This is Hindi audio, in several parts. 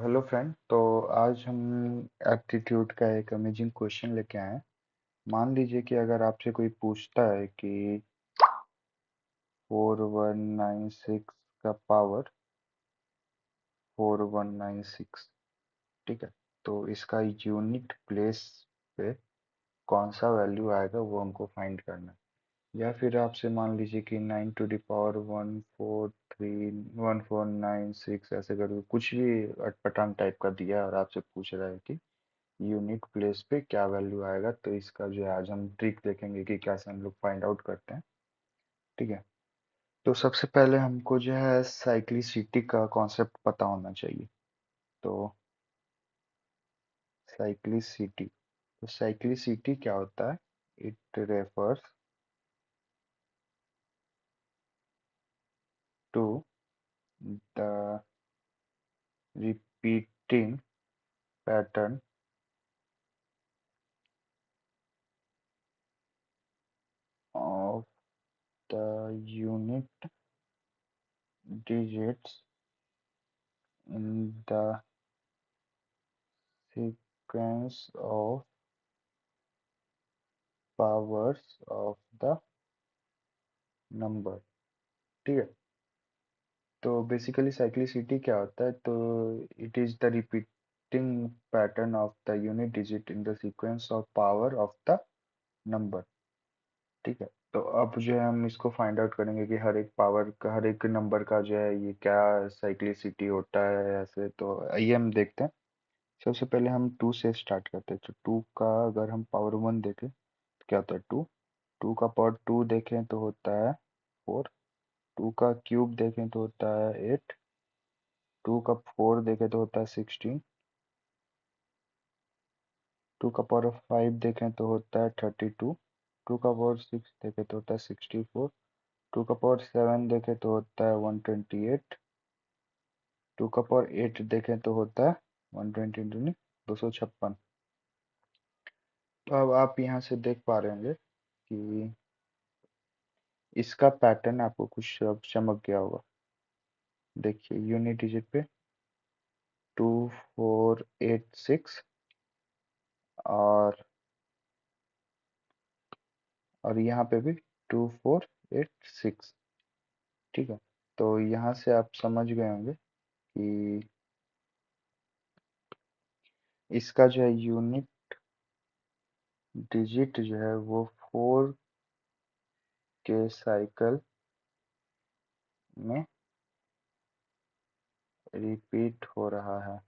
Hello friend. तो आज हम एप्टीट्यूड का एक अमेजिंग क्वेश्चन लेके आए हैं। मान लीजिए कि अगर आपसे कोई पूछता है कि 4196 का पावर 4196, ठीक है, तो इसका यूनिट प्लेस पे कौन सा वैल्यू आएगा वो हमको फाइंड करना है। या फिर आपसे मान लीजिए कि 9 टू द पावर 143 1496 ऐसे करके कुछ भी अटपटांग टाइप का दिया है और आपसे पूछ रहा है कि यूनिट प्लेस पे क्या वैल्यू आएगा। तो इसका जो है आज हम ट्रिक देखेंगे कि कैसे हम लोग फाइंड आउट करते हैं। ठीक है, तो सबसे पहले हमको जो है साइक्लिसिटी का कॉन्सेप्ट पता होना चाहिए। तो साइक्लिसिटी क्या होता है? It refers to the repeating pattern of the unit digits in the sequence of powers of the number. ठीक है, तो बेसिकली साइक्लिसिटी क्या होता है? तो it is the repeating pattern of the unit digit in the sequence of power of the number. ठीक है, तो अब जो है हम इसको फाइंड आउट करेंगे कि हर एक पावर का, हर एक नंबर का जो है ये क्या साइक्लिसिटी होता है ऐसे। तो आइए हम देखते हैं। सबसे पहले हम टू से स्टार्ट करते हैं। तो टू का अगर हम पावर वन देखें तो क्या होता है? टू। टू का पावर टू देखें तो होता है फोर। टू का क्यूब देखें तो होता है एट। टू का फोर देखें तो होता है 16। टू का पावर फाइव देखें तो होता है 32। टू का पावर सिक्स देखें तो होता है 64। टू का पावर सेवन देखें तो होता है 128। टू का पावर एट देखें तो होता है 120 256। तो अब आप यहाँ से देख पा रहे होंगे कि इसका पैटर्न आपको कुछ अब चमक गया होगा। देखिए यूनिट डिजिट पे 2486 और यहाँ पे भी 2486। ठीक है, तो यहाँ से आप समझ गए होंगे कि इसका जो है यूनिट डिजिट जो है वो फोर के साइकिल में रिपीट हो रहा है।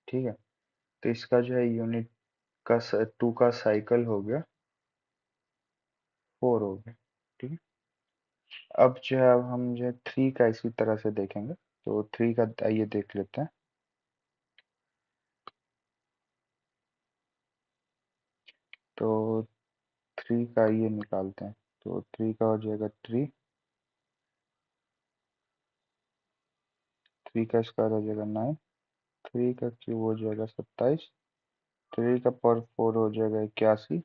ठीक है, तो इसका जो है यूनिट का टू का साइकिल हो गया, फोर हो गया। ठीक है, अब जो है अब हम जो है थ्री का इसी तरह से देखेंगे। तो थ्री का आइए देख लेते हैं। तो थ्री का ये निकालते हैं। तो थ्री का हो जाएगा थ्री। थ्री का स्क्वायर हो जाएगा नाइन। थ्री का क्यूब हो जाएगा 27। थ्री का पावर फोर हो जाएगा 81।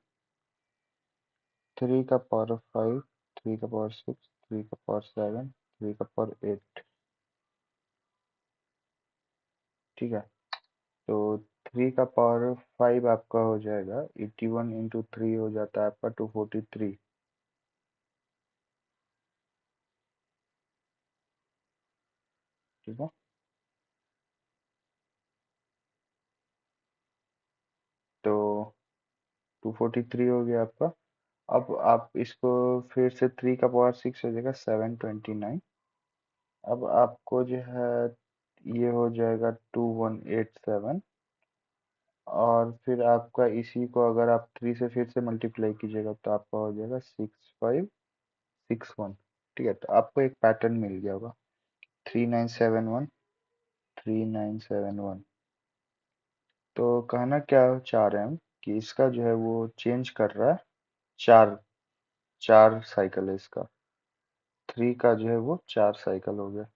थ्री का पावर फाइव। थ्री का पावर सिक्स। थ्री का पावर सेवन। थ्री का पावर एट। ठीक है, तो थ्री का पावर फाइव आपका हो जाएगा 81 इंटू थ्री हो जाता है आपका 243। ठीक है, तो 243 हो गया आपका। अब आप इसको फिर से थ्री का पावर सिक्स हो जाएगा 729। अब आपको जो है ये हो जाएगा 2187। और फिर आपका इसी को अगर आप थ्री से फिर से मल्टीप्लाई कीजिएगा तो आपका हो जाएगा 6561। ठीक है, तो आपको एक पैटर्न मिल गया होगा 3971 3971। तो कहना क्या चाह रहे हैं हम कि इसका जो है वो चेंज कर रहा है। चार चार साइकिल है इसका। थ्री का जो है वो चार साइकिल हो गया।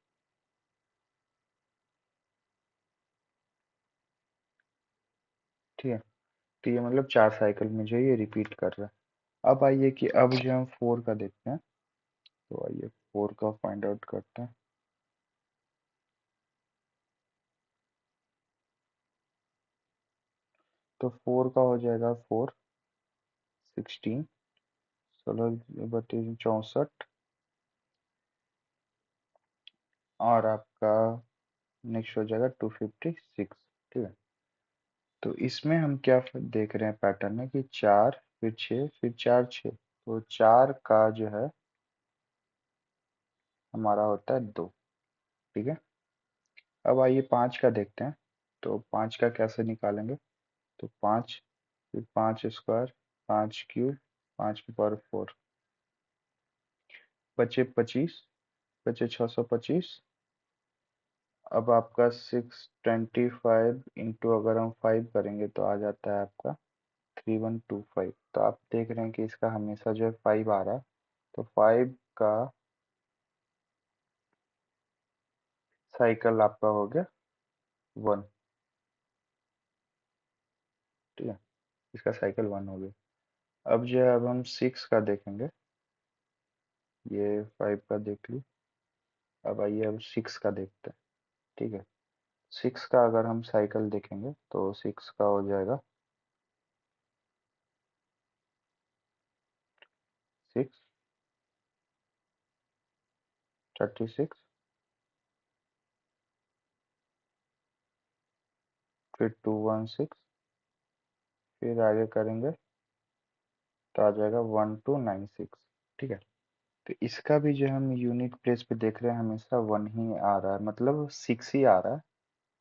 ठीक है, तो ये मतलब चार साइकिल में जो है ये रिपीट कर रहा है। अब आइए कि अब जो हम फोर का देखते हैं। तो आइए फोर का फाइंड आउट करते हैं। तो 4 का हो जाएगा 4, 16, 16 32 64, और आपका नेक्स्ट हो जाएगा 256। ठीक है, तो इसमें हम क्या देख रहे हैं पैटर्न में कि 4 फिर 6 फिर 4 6, तो 4 का जो है हमारा होता है 2। ठीक है, अब आइए 5 का देखते हैं। तो 5 का कैसे निकालेंगे? तो 5, फिर 5 स्क्वायर, 5 क्यूब, 5 की पावर 4, बचे 25, बचे 625। अब आपका 625 इंटू अगर हम 5 करेंगे तो आ जाता है आपका 3125। तो आप देख रहे हैं कि इसका हमेशा जो है 5 आ रहा है, तो 5 का साइकिल आपका हो गया 1। ठीक है, इसका साइकिल 1 हो गया। अब जो है अब हम 6 का देखेंगे, ये 5 का देख ली। अब आइए अब 6 का देखते हैं। ठीक है, 6 का अगर हम साइकिल देखेंगे तो 6 का हो जाएगा 6, 36, फिर 216, फिर आगे करेंगे तो आ जाएगा 1296। ठीक है, तो इसका भी जो हम यूनिट प्लेस पे देख रहे हैं हमेशा 1 ही आ रहा है, मतलब 6 ही आ रहा है।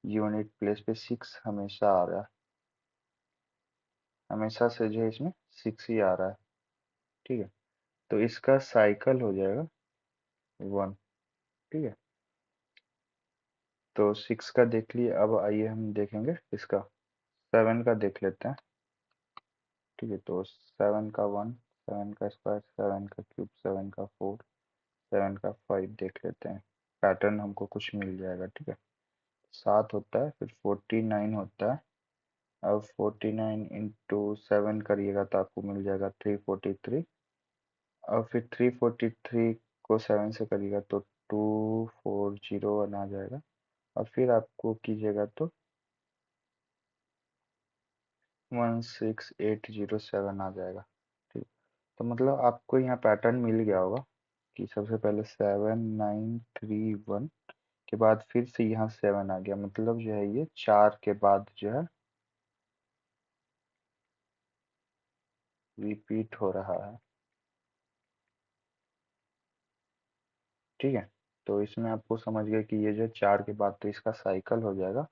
यूनिट प्लेस पे 6 हमेशा आ रहा है, हमेशा से जो है इसमें 6 ही आ रहा है। ठीक है, तो इसका साइकिल हो जाएगा 1। ठीक है, तो 6 का देख लिए। अब आइए हम देखेंगे इसका 7 का देख लेते हैं। ठीक है, तो 7 का 1, 7 का स्क्वायर, 7 का क्यूब, 7 का 4, 7 का 5 देख लेते हैं, पैटर्न हमको कुछ मिल जाएगा। ठीक है, 7 होता है, फिर 49 होता है। अब 49 इंटू 7 करिएगा तो आपको मिल जाएगा 343। अब फिर 343 को 7 से करिएगा तो 2401 आ जाएगा। और फिर आपको कीजिएगा तो 16807 आ जाएगा। ठीक, तो मतलब आपको यहाँ पैटर्न मिल गया होगा कि सबसे पहले 7931 के बाद फिर से यहाँ 7 आ गया, मतलब जो है ये 4 के बाद जो है रिपीट हो रहा है। ठीक है, तो इसमें आपको समझ गए कि ये जो 4 के बाद तो इसका साइकिल हो जाएगा,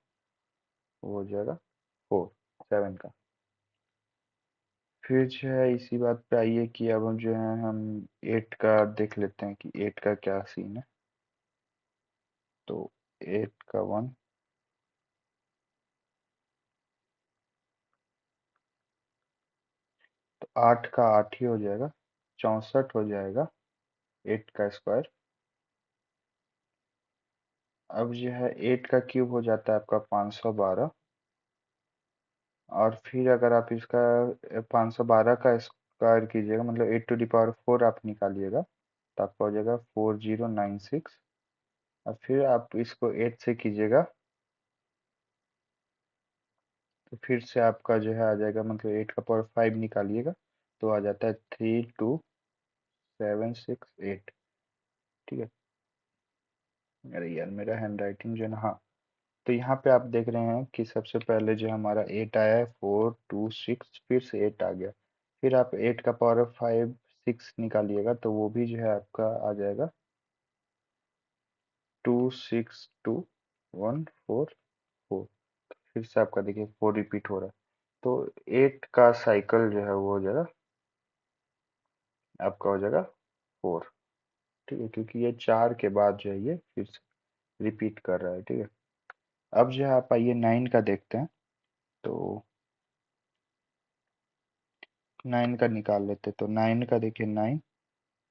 वो हो जाएगा 4, 7 का। फिर जो है इसी बात पे आइए कि अब हम जो है हम 8 का देख लेते हैं कि 8 का क्या सीन है। तो 8 का 1, तो 8 का 8 ही हो जाएगा, 64 हो जाएगा 8 का स्क्वायर। अब जो है 8 का क्यूब हो जाता है आपका 512। और फिर अगर आप इसका 512 का स्क्वायर कीजिएगा, मतलब 8 टू द पावर 4 आप निकालिएगा तो आपका हो जाएगा 4096। और फिर आप इसको 8 से कीजिएगा तो फिर से आपका जो है आ जाएगा, मतलब 8 का पावर 5 निकालिएगा तो आ जाता है 32768। ठीक है, अरे यार मेरा हैंड राइटिंग जो है ना, हाँ। तो यहाँ पे आप देख रहे हैं कि सबसे पहले जो हमारा 8 आया है, 426, फिर से 8 आ गया। फिर आप 8 का पावर 5 6 निकालिएगा तो वो भी जो है आपका आ जाएगा 262144। फिर से आपका देखिए 4 रिपीट हो रहा है, तो 8 का साइकिल जो है वो हो जाएगा आपका हो जाएगा 4। ठीक है, क्योंकि ये 4 के बाद जो है ये फिर से रिपीट कर रहा है। ठीक है, अब जो है आप आइए 9 का देखते हैं। तो 9 का निकाल लेते, तो 9 का देखिए 9,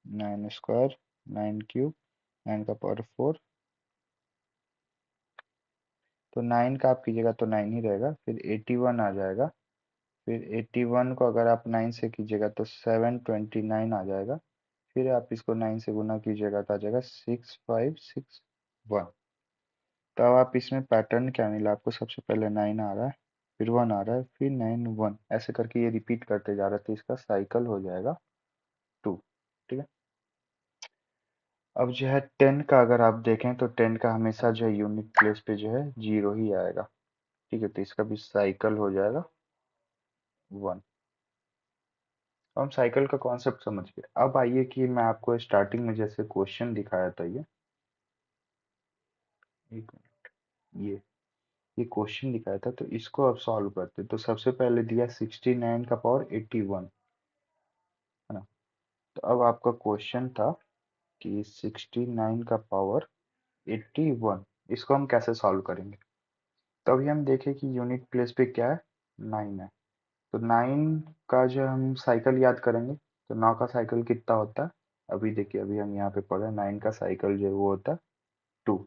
9 स्क्वायर, 9 क्यूब, 9 का पावर 4। तो 9 का आप कीजिएगा तो 9 ही रहेगा, फिर 81 आ जाएगा। फिर 81 को अगर आप 9 से कीजिएगा तो 729 आ जाएगा। फिर आप इसको 9 से गुना कीजिएगा तो आ जाएगा 6561। तो अब आप इसमें पैटर्न क्या मिला आपको? सबसे पहले 9 आ रहा है, फिर 1 आ रहा है, फिर 9 1, ऐसे करके ये रिपीट करते जा रहा है, तो इसका साइकिल हो जाएगा 2। ठीक है। अब जो है 10 का अगर आप देखें तो 10 का हमेशा जो है यूनिट प्लेस पे जो है 0 ही आएगा। ठीक है, तो इसका भी साइकिल हो जाएगा 1। हम साइकिल का कॉन्सेप्ट समझ गए। अब आइए कि मैं आपको स्टार्टिंग में जैसे क्वेश्चन दिखाया था, एक मिनट, ये क्वेश्चन दिखाया था, तो इसको अब सॉल्व करते। तो सबसे पहले दिया 69 का पावर 81, है ना। तो अब आपका क्वेश्चन था कि 69 का पावर 81, इसको हम कैसे सॉल्व करेंगे। तो अभी हम देखें कि यूनिट प्लेस पे क्या है, 9 है। तो 9 का जो हम साइकिल याद करेंगे, तो 9 का साइकिल कितना होता है। अभी देखिए, अभी हम यहाँ पे पढ़े 9 का साइकिल जो है वो होता है 2।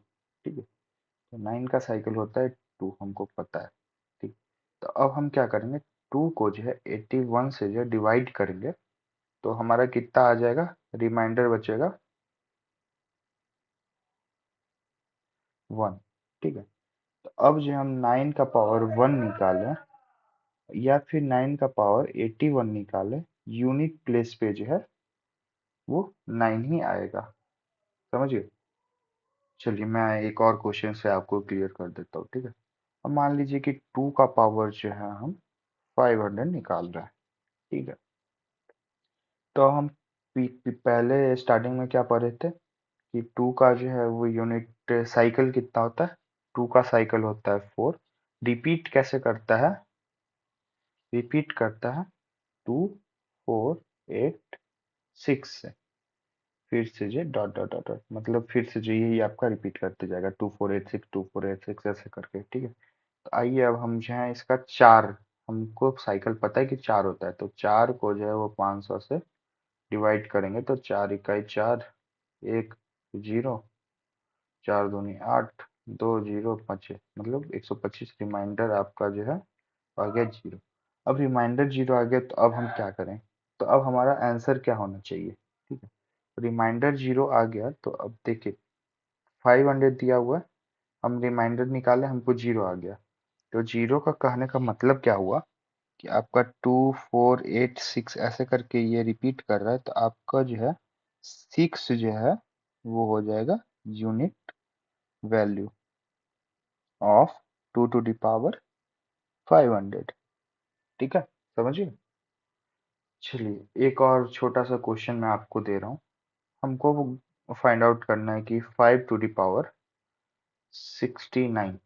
ठीक है, तो 9 का साइकिल होता है 2, हमको पता है। ठीक, तो अब हम क्या करेंगे, 2 को जो है 81 से जो है डिवाइड करेंगे, तो हमारा कितना आ जाएगा, रिमाइंडर बचेगा 1। ठीक है, तो अब जो हम 9 का पावर 1 निकालें या फिर 9 का पावर 81 निकालें, यूनिट प्लेस पे जो है वो 9 ही आएगा। समझिए। चलिए मैं एक और क्वेश्चन से आपको क्लियर कर देता हूँ। ठीक है, अब मान लीजिए कि 2 का पावर जो है हम 500 निकाल रहे हैं। ठीक है, तो हम पहले स्टार्टिंग में क्या पढ़े थे कि 2 का जो है वो यूनिट साइकिल कितना होता है, 2 का साइकिल होता है 4। रिपीट कैसे करता है, रिपीट करता है 2 4 8 6 से, फिर से जो डॉट डॉट डॉट डॉट, मतलब फिर से जो यही आपका रिपीट करते जाएगा 2486 2486 ऐसे करके। ठीक है, तो आइए अब हम जो है इसका 4, हमको साइकिल पता है कि 4 होता है, तो 4 को जो है वो 500 से डिवाइड करेंगे, तो 4 इकाई 4, 1 0, 4 दूनी 8, 2 0 25, मतलब 125 रिमाइंडर आपका जो है आ गया 0। अब रिमाइंडर 0 आ गया, तो अब हम क्या करें, तो अब हमारा आंसर क्या होना चाहिए। ठीक है, रिमाइंडर 0 आ गया, तो अब देखिए 500 दिया हुआ है, हम रिमाइंडर निकाले, हमको 0 आ गया। तो 0 का कहने का मतलब क्या हुआ कि आपका 2486 ऐसे करके ये रिपीट कर रहा है, तो आपका जो है 6 जो है वो हो जाएगा unit value of 2 to the power 500। ठीक है, समझिए। चलिए एक और छोटा सा क्वेश्चन मैं आपको दे रहा हूँ, हमको फाइंड आउट करना है कि 5 टू द पावर 69।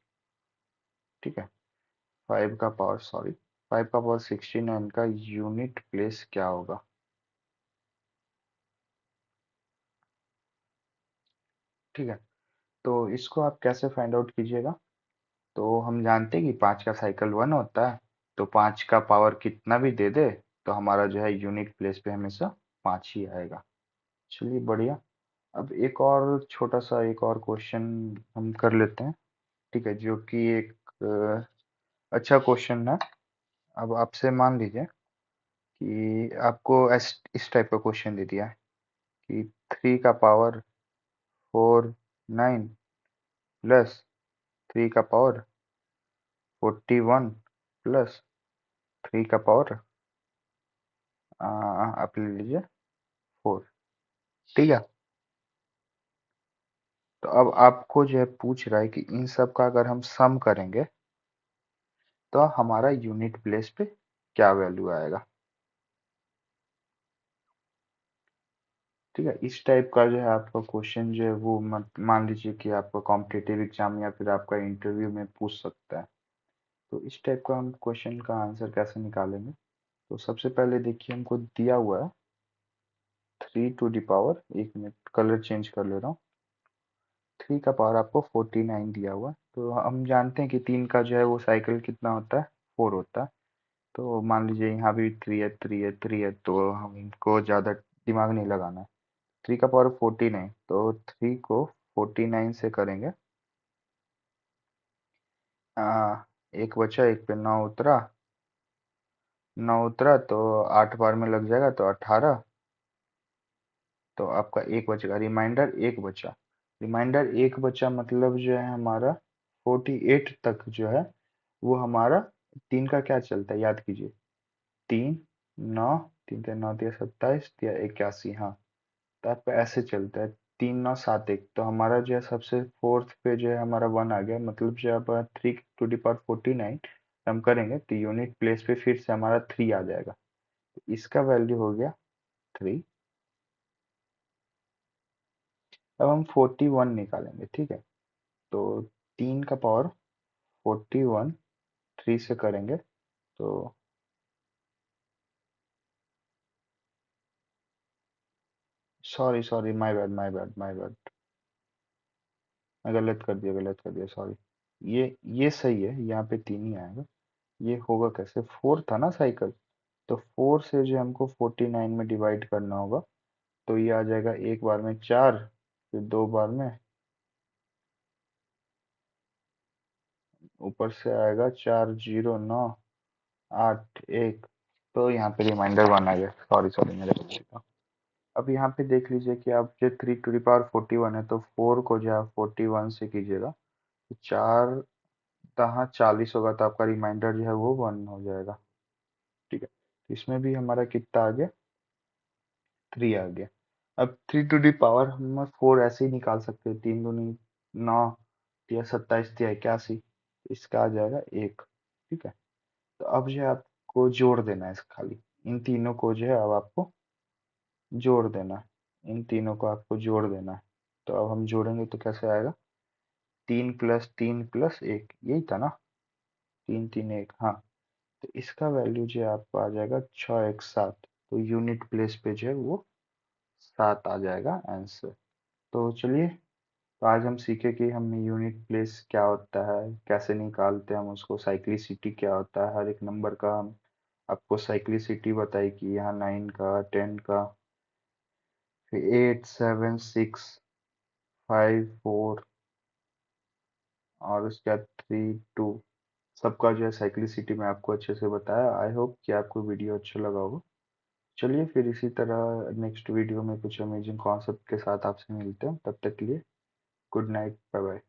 ठीक है, 5 का पावर, सॉरी, 5 का पावर 69 का यूनिट प्लेस क्या होगा। ठीक है, तो इसको आप कैसे फाइंड आउट कीजिएगा। तो हम जानते हैं कि 5 का साइकिल 1 होता है, तो 5 का पावर कितना भी दे दे तो हमारा जो है यूनिट प्लेस पे हमेशा 5 ही आएगा। चलिए बढ़िया। अब एक और छोटा सा एक और क्वेश्चन हम कर लेते हैं। ठीक है, जो कि एक अच्छा क्वेश्चन है। अब आपसे मान लीजिए कि आपको इस टाइप का क्वेश्चन दे दिया है कि 3 का पावर 4 9 प्लस 3 का पावर 41 प्लस 3 का पावर आप ले लीजिए 4। ठीक है, तो अब आपको जो है पूछ रहा है कि इन सब का अगर हम सम करेंगे तो हमारा यूनिट प्लेस पे क्या वैल्यू आएगा। ठीक है, इस टाइप का जो है आपका क्वेश्चन जो है वो मान लीजिए कि आपका कॉम्पिटिटिव एग्जाम या फिर आपका इंटरव्यू में पूछ सकता है। तो इस टाइप का हम क्वेश्चन का आंसर कैसे निकालेंगे। तो सबसे पहले देखिए हमको दिया हुआ है 3 टू द पावर, एक मिनट कलर चेंज कर ले रहा हूँ, 3 का पावर आपको 49 दिया हुआ है। तो हम जानते हैं कि 3 का जो है वो साइकिल कितना होता है, 4 होता है। तो मान लीजिए यहाँ भी 3 है 3 है 3 है, तो हमको ज़्यादा दिमाग नहीं लगाना है। 3 का पावर 49, तो 3 को 49 से करेंगे, एक बचा, एक पे 9 उतरा, 9 उतरा तो 8 बार में लग जाएगा, तो 18। तो आपका एक बचेगा, रिमाइंडर एक बचा, रिमाइंडर एक बचा, मतलब जो है हमारा 48 तक जो है वो हमारा तीन का क्या चलता है याद कीजिए। तीन, नौ, तीन के नौ दिया 27 दिया 81, हाँ। तो आपका ऐसे चलता है। तीन नौ सात एक, तो हमारा जो है सबसे फोर्थ पे जो है हमारा वन आ गया, मतलब जब 3 टू द पावर 49 हम करेंगे तो यूनिट प्लेस पे फिर से हमारा थ्री आ जाएगा। तो इसका वैल्यू हो गया थ्री। अब हम 41 निकालेंगे, ठीक है। तो 3 का पावर 41 थ्री से करेंगे तो sorry sorry, my bad my bad my bad, मैं गलत कर दिया सॉरी। ये सही है, यहाँ पे तीन ही आएगा। ये होगा कैसे, फोर था ना साइकिल, तो फोर से जो हमको 49 में डिवाइड करना होगा। तो ये आ जाएगा एक बार में चार, फिर दो बार में, ऊपर से आएगा चार जीरो नौ आठ एक। तो यहाँ पे रिमाइंडर वन आ गया, सॉरी सॉरी मेरे बच्चे का। अब यहाँ पे देख लीजिए कि आप जो 3 टू द पावर 41 है, तो फोर को जो है 41 से कीजिएगा तो चार तहाँ 40 होगा, तो आपका रिमाइंडर जो है वो वन हो जाएगा। ठीक है, तो इसमें भी हमारा कितना आ गया, थ्री आ गया। अब 3 टू द पावर हम फोर ऐसे ही निकाल सकते हैं, तीन दूनी नौ, या 27 या 81, इसका आ जाएगा एक। ठीक है, तो अब जो है आपको जोड़ देना है खाली, इन तीनों को जो है अब आपको जोड़ देना है, इन तीनों को आपको जोड़ देना है। तो अब हम जोड़ेंगे तो कैसे आएगा, 3 + 3 + 1, यही था ना, तीन तीन एक, हाँ। तो इसका वैल्यू जो है आपको आ जाएगा 6 1 7, तो यूनिट प्लेस पे जो है वो सात आ जाएगा आंसर। तो चलिए, तो आज हम सीखे कि हम यूनिट प्लेस क्या होता है, कैसे निकालते हैं हम उसको, साइक्लिसिटी क्या होता है हर एक नंबर का। हम आपको साइक्लिसिटी बताई कि यहाँ 9 का 10 का, फिर 8 7 6 5 4, और उसके बाद 3 2, सबका जो है साइक्लिसिटी मैं आपको अच्छे से बताया। आई होप कि आपको वीडियो अच्छा लगा होगा। चलिए फिर इसी तरह नेक्स्ट वीडियो में कुछ अमेजिंग कॉन्सेप्ट के साथ आपसे मिलते हैं, तब तक के लिए गुड नाइट, बाय बाय।